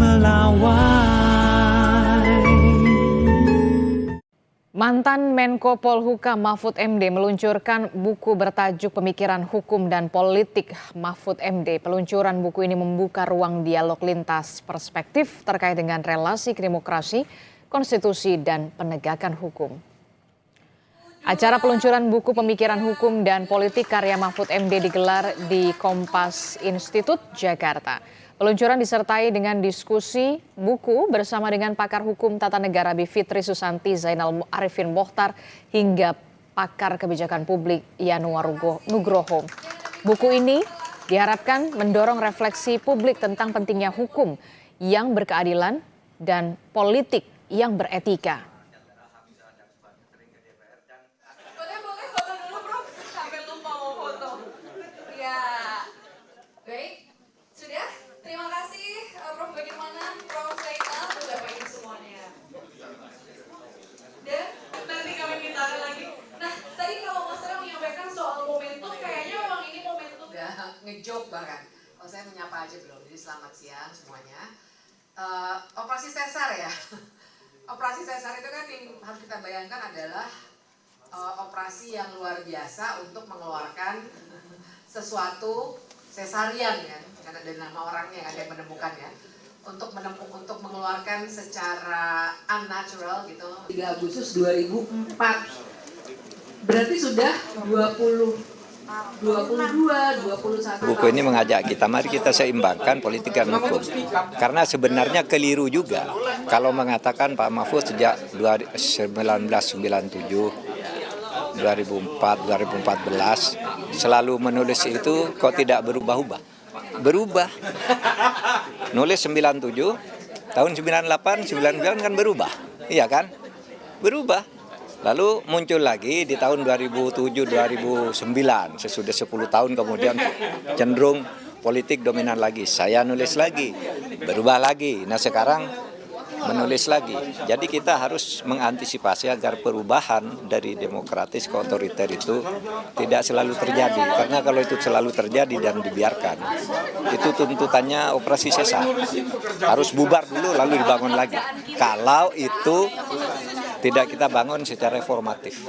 melawai. Mantan Menko Polhukam Mahfud MD meluncurkan buku bertajuk Pemikiran Hukum dan Politik Mahfud MD. Peluncuran buku ini membuka ruang dialog lintas perspektif terkait dengan relasi demokrasi, konstitusi, dan penegakan hukum. Acara peluncuran buku Pemikiran Hukum dan Politik karya Mahfud MD digelar di Kompas Institute, Jakarta. Peluncuran disertai dengan diskusi buku bersama dengan pakar hukum tata negara Bivitri Susanti, Zainal Arifin Mohtar, hingga pakar kebijakan publik Yanuar Nugroho. Buku ini diharapkan mendorong refleksi publik tentang pentingnya hukum yang berkeadilan dan politik yang beretika. Ngejok bahkan, kalau saya menyapa aja belum, jadi selamat siang semuanya. Operasi Sesar ya, operasi Sesar itu kan yang harus kita bayangkan adalah operasi yang luar biasa untuk mengeluarkan sesuatu sesarian kan, karena ada nama orangnya yang ada yang menemukan ya, untuk mengeluarkan secara unnatural gitu. 3 Agustus 2004, berarti sudah 22, 21. Buku ini mengajak kita, mari kita seimbangkan politik dan hukum. Karena sebenarnya keliru juga kalau mengatakan Pak Mahfud sejak 1997, 2004, 2014 selalu menulis itu kok tidak berubah-ubah. Berubah. Nulis 97, tahun 98, 99 kan berubah. Iya kan? Berubah. Lalu muncul lagi di tahun 2007-2009, sesudah 10 tahun kemudian cenderung politik dominan lagi. Saya nulis lagi, berubah lagi. Nah sekarang menulis lagi. Jadi kita harus mengantisipasi agar perubahan dari demokratis ke otoriter itu tidak selalu terjadi. Karena kalau itu selalu terjadi dan dibiarkan, itu tuntutannya operasi sesar. Harus bubar dulu lalu dibangun lagi. Kalau itu tidak kita bangun secara reformatif.